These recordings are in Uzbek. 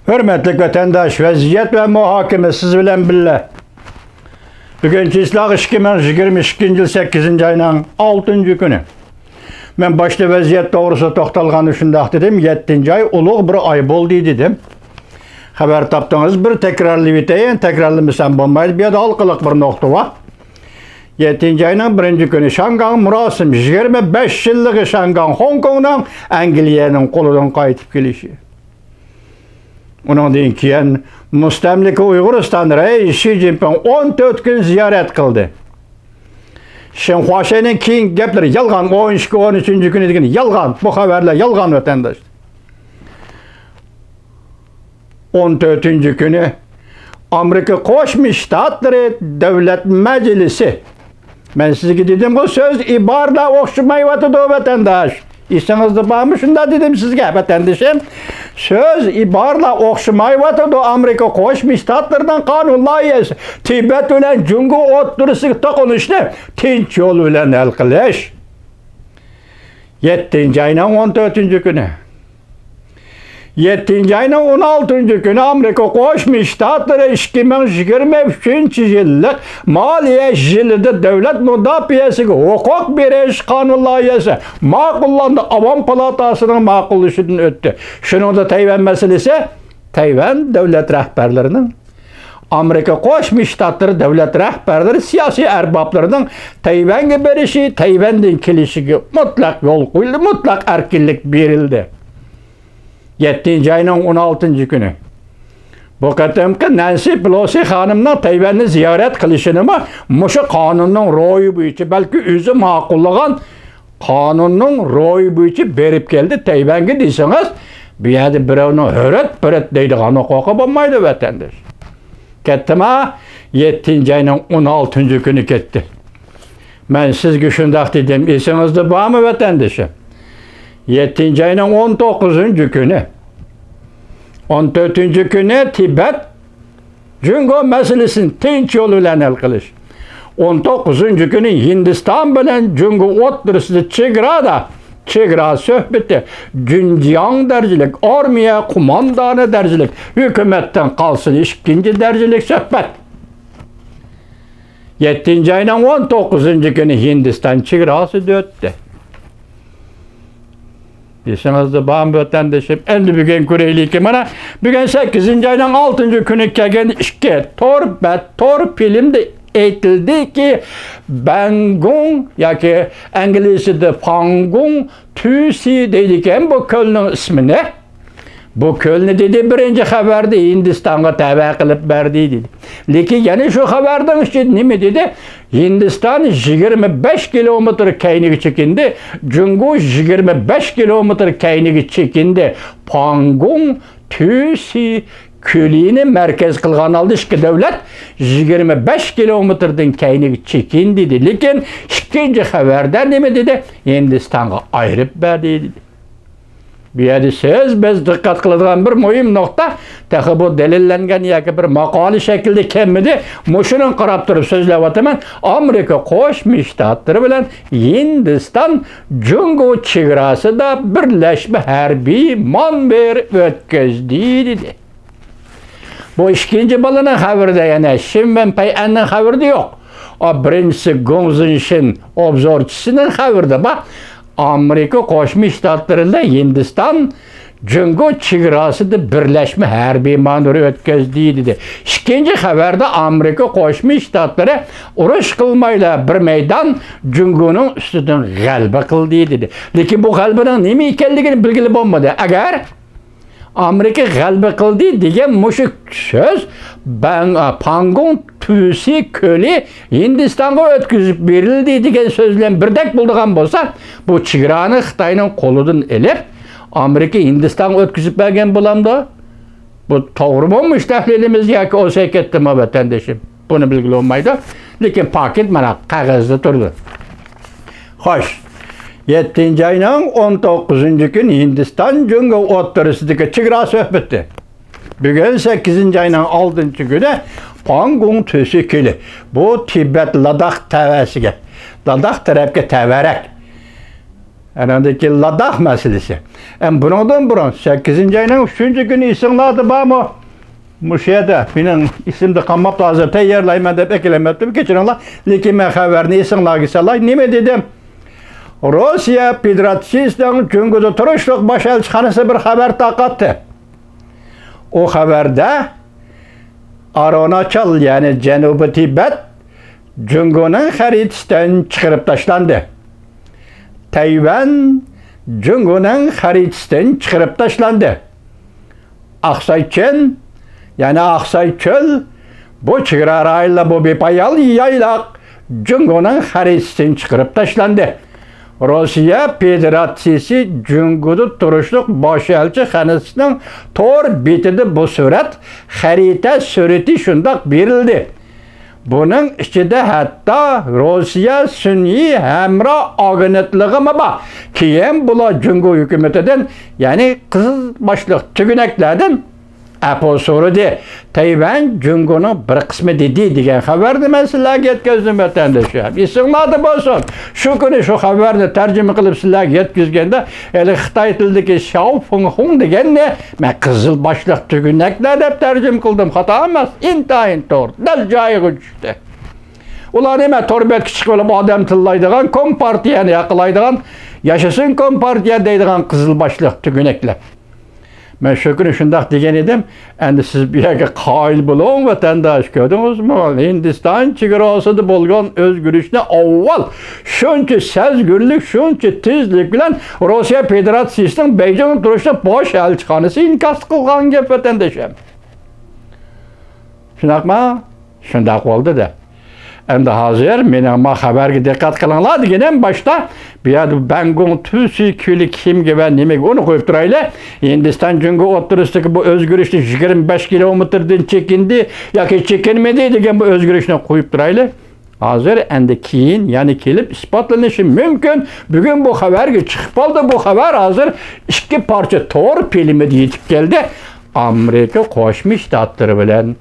Hürmetlik vatandaş, vaziyet ve muhakeme siz bilen bille. Bugünkü islah 2022 yıl 8. ayının 6. günü. Ben başta vaziyet doğrusu toxtalğan üçündaq dedim, 7. ay uluq bir ay boldu dedim. Haber tapdınız, bir tekrarlı biteyin, tekrarlı misal bulmayız, bir de halkılık bir nokta var. 7. ayının 1. günü Şangan Murasim 25 yıllık Şangan Hong Kong'dan Angliye'nin koludan kayıtıp gelişi. Onun keyin Müstemlike Uygurustan reis Xi Jinping 14 gün ziyaret kıldı. Şenhuaşe'nin keyin gepleri yalgan 12-13. günü degan yalgan, bu haberler yalgan vatandaş. 14. günü Amerika Koşmuş Ştatları Devlet Meclisi. Ben size dedim bu söz ibarla okşumayıvatıdı o vatandaş. İşinizde bağımı şunda dedim sizge vatandaşım. Söz ibarla okşumayıvatıdı Amerika Koşmuş Ştatlarından kanun layihesi. Tibet ile Cungu oturusu konuştu. Tinç yolu ile el kılış. 7. ayının 14. günü. 7. ayının 16. günü Amerika Koşmuş Ştatları 2023 yıllık maliye yılında devlet müdafiyesi hukuk biriş kanun layihesi makullandı. Avam Palatası'nın makulluşundan öttü. Şunun da Tayvan meselesi, Tayvan devlet rehberlerinin Amerika Koşmuş Ştatları devlet rehberleri siyasi erbaplarının Tayvan'a berişi, Tayvan'dan kilişi mutlak yol koyuldu, mutlak erkinlik verildi. 7. ayının 16. günü. Bu kadımki Nancy Pelosi hanımdan Tayvan'ı ziyaret kılışını mı muşu kanunun royu bu içi belki üzü makullagan kanunun royu bu içi berip geldi Tayvan'ı deyseniz bir yerde birini höret deydiğini hukuku bulmaydı vatandaş. Kettim ha 7. ayının 16. günü gitti. Ben siz düşündük dedim esinizde var mı vatandaşım? 7. ayının 19. günü. 14. günü Tibet Cungo meselesini tinç yoluyla el kılış. 19. günü Hindistan bilen Cungo oturusu çegra söhbeti Xinjiang dercilik, armiya kumandanı dercilik, hükümetten kalsın 2. dercilik söhbet. 7. ayının 19. günü Hindistan çegrası döttü. Desinizde bağım vatandaşım, endi bugün kureyli ki bana, bugün 8. ayının 6. günü kegen işke, tor filmde eğitildi ki, Bangung, ya ki İngilizce'de Pangung, Tüsi dedikken bu kölünün ismi ne? Bu kölünü dedi birinci haberde Hindistan'a tava kılıp verdi dedi. Lekin yani şu haberden işte ne mi dedi? Hindistan 25 kilometre kaynağı çekindi. Cungu 25 kilometre kaynağı çekindi. Pangung Tüsi kölini merkez kılgan aldı ki devlet 25 kilometreden kaynağı çekindi dedi. Lekin ikinci haberden ne mi dedi? Hindistan'a ayırıp verdi dedi. Bir yerde söz biz dikkat kıldıran bir mühim nokta tabi bu delillengen yaki bir makali şekilde kemmidi muşunun qarab turib sözlevatıman Amerika Koşmuş Ştatları bilen Hindistan Cungo çegrası da birleşme harbiy manber ötközdi dedi. Bu ikinci balının haberde yani Şinwen Pey'an'ın haberde yok. O birincisi Gongzhenshin obzorçisinin haberde bak. Amerika Koşmuş Ştatları'nda Hindistan Cungo çegrası da birleşme harbiy manevri ötközdi dedi. İkinci haberde Amerika Koşmuş Ştatları uruş kılmayla bir meydan Cungo'nun üstünden galba kıldı dedi. Lekin bu galbının nemi ekanligini bilgili olmadı. Eğer Amerika galba kıldı degan muşu söz Pangung Tüsi köli Hindistan'a ötküzüp verildi degan sözlen birdek bulduğun bolsa bu çegrani Xitayning koludan elip Amerika Hindistan'a ötküzüp bergen bulamdı. Bu doğru olmuş tahlilimiz yoki olsa ketdimi vatandaşım. Bunu bilgili olmaydı. Lekin paket mana qog'ozda turdi. Xo'sh. 7. ayının 19. gün Hindistan Cungo oturusidagi chegara söhbeti. Bugün 8. ayının 6. günü Pangung Tüsi kili. Bu Tibet Ladakh tavasiga, Ladakh tarafga tavarrak Anadaki Ladakh meselesi. Bundan burun 8. ayının 3. günü isimladı bağımı. Muşiyada benim isimde kalmap lazım. Teyyarlayma da beklemedim. Geçirinler. Lekin ben haberini isimler giselay. Ne mi dedim? Rusya Federasyonunun Cüngü'de turuşluk baş elçixanası bir haber taqatdı. O haberde Arunachal yani Cenubi Tibet Cüngü'nün haritasidan çıkarıp taşlandı. Tayvan Cüngü'nün haritasidan çıkarıp taşlandı. Aksay Çin yani Aksay Çöl bu çığıra rayla bu bepayal yaylak Cüngü'nün haritasidan çıkarıp taşlandı. Rusya Federasyonu Cüngü'de turuşluk baş elçixanasının tor betide bu surat harita sureti şundaq berildi. Bunun içinde hatta Rusya Sünni Hamra agentliği mi var? Keyin bular Cüngü hükümetinden yani kızıl başlık tügüneklerden aposoru Tayvan Cüngü'nün bir kısmı dedi degan xabarni men sizlarga yetkazdim vatandoshlar. Esinglarda bo'lsin. Shu kuni shu xabarni tarjima qilib sizlarga yetkazganda Xitoy tilidagi Xiao Fenghong deganni men qizil boshliq tugunaklar deb tarjima qildim. Xato emas. Intayin to'g'ri. Dal joyiga tushdi. Ular nima to'rbet kichik bo'lib odam tillaydigan, kompartiyani yaqlaydigan, yashasın kompartiya deydigan qizil boshliq tugunaklar. Ben şu günü şundak degen edim. Endi siz bir yerge qail bulun vatandaş gördünüz mü? Hindistan çigrasıda bolgan özgürlükne avval şunca sezgürlük, şunca tezlik bilen Rusya Federasyonunun Beijing turuşda baş elçixanası inkaz kılgan gep vatandaşım. Şundak mı? Şundak oldu da. Endi hazır men ama xabarga diqqat qilinglar degan başta bu yerda Bangun Tusi kuli kimga va nimaga uni qo'yib turaylik. Hindiston Cüngü o'tirisidagi bu o'zgarishni 25 kilometrdan chekindi yoki chekinmadi degan bu o'zgarishni qo'yib turaylik. Hazır endi keyin yani kelib isbotlanishi mumkin. Bugun bu xabarga chiqib qoldi. Bu xabar hazır ikki parcha to'g'ri filmida yetib keldi. Amerika Qo'shma Shtatlari bilan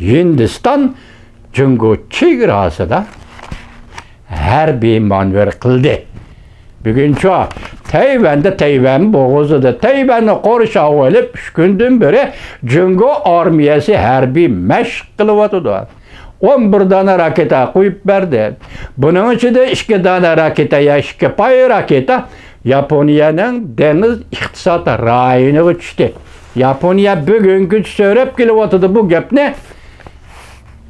Hindiston Cüngü chegarasida harbiy manevr qildi. Bugün şu Tayvan bo'g'izida Tayvanni qo'risha olib 3 kundan beri Cüngü armiyasi harbiy mashq qilyotdi. 11 dana raketa qo'yib berdi. Buning ichida 2 dana raketa ya 2 pay raketa Yaponiyaning dengiz iqtisod rayoniga tushdi. Yaponiya bugungi so'rab kelyotdi bu gapni.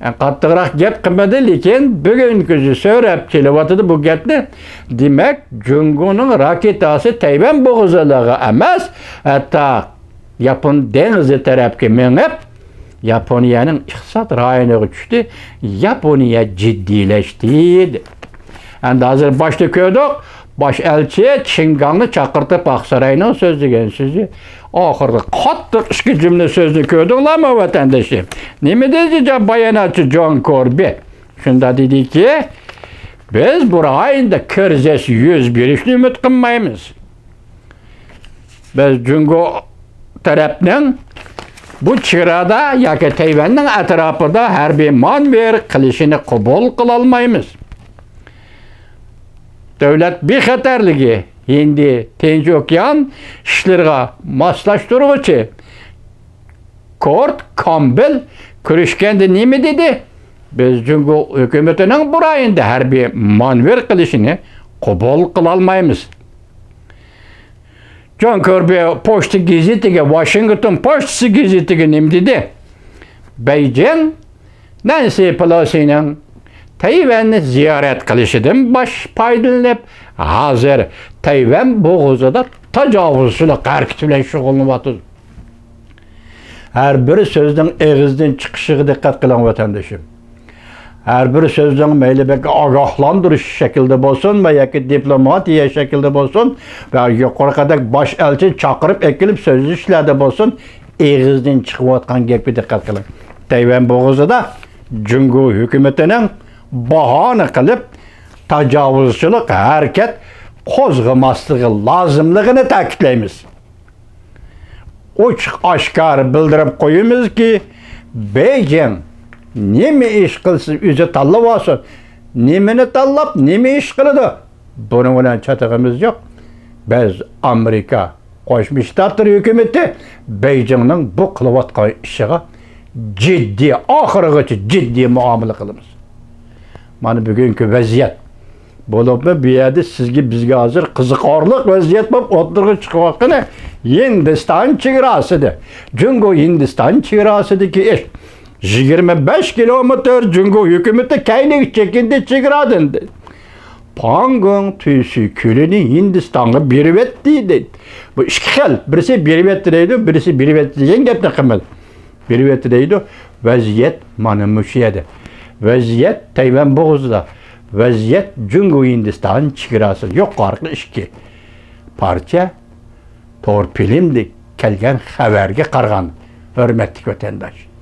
Qattiqroq gap qilmadi, lekin bugungi so'rab kelyotdi bu gapni. Demak, Cüngü'nün raketasi Tayvan bo'g'izligi emas, hatta Yapon dengizi tarafga minib Yaponiyaning iqtisod rayoniga tushdi. Yaponiya jiddiylashdi. Endi hozir boshda ko'rdik, bosh elchi Qingangni chaqirtib Aqsarayning so'z degan so'zi. Oxirida qattiq ikki jumla so'zni ko'rdinglarmi vatandoshim? Nima dedi bayonotchi John Kirby? Shunda dediki, biz bu rayonda kriz yuz berishni umid qilmaymiz. Biz Cüngü tarafning bu chegarada yoki Tayvanning atrofida harbiy manevr qilishini qabul qila olmaymiz. Davlat bexatarligi Hindi Tinch okean ishlariga moslashtiruvchi Kurt Campbell ko'rishganda nima dedi? Biz Cüngü hukumatining bu rayonda harbiy manevr qilishini qabul qila olmaymiz. John Kirby Pochta gazetiga Washington Post gazetiga nima dedi? Beijing Nancy Pelosi'ning Tayvanni ziyorat qilishidan bosh foydalanib, hozir Tayvan bo'g'izida tajovuzchilik harakati bilan shug'ullanyapti. Har bir so'zning og'izdan chiqishiga diqqat qiling vatandoshim. Har bir so'zning mayli belki ogohlantirish shaklida bo'lsin va yoki diplomatiya shaklida bo'lsin va yuqoriqadek bosh elchi chaqirib ekilib so'zlashlarda bo'lsin, og'izdan chiqayotgan gapga diqqat qiling. Tayvan bo'g'izida Cüngü hukumatining bahona qilib tajovuzchilik harakat qo'zg'amasligi lozimligini ta'kidlaymiz. Ochiq oshkor bildirib qo'yamizki, Beijing nima ish qilsa o'zi tanlab olsin. Nimani tanlab, nima ish qiladi? Buning bilan chatag'imiz yo'q. Biz Amerika Qo'shma Shtatlar hukumati Beijingning bu qilayotgan ishiga jiddiy, oxirigacha jiddiy muomala qilamiz. Mana bugungi vaziyat bo'libmi, bu yerda sizga bizga hozir qiziqarli vaziyat bo'lib o'tirib chiqayotgani Hindiston chegarasida. Jungo Hindiston chegarasidagi ish 25 kilometr Jungo hukumati kaylik chekindi chegaradan. Pangong tüyüsü külünü Hindistan'a berib etdi dedi. Bu ikki xil, birisi berib etdi deydi, birisi berib etdi degan gapni qilmadi. Berib etdi deydi. Vaziyat mana shu yerda. Vaziyat Tayvan bo'g'izida. Vaziyat Jungo Hindiston chegarasi yuqorqi ikki parcha torpilimdek kelgan xabarga qaraganda, hurmatli vatandosh.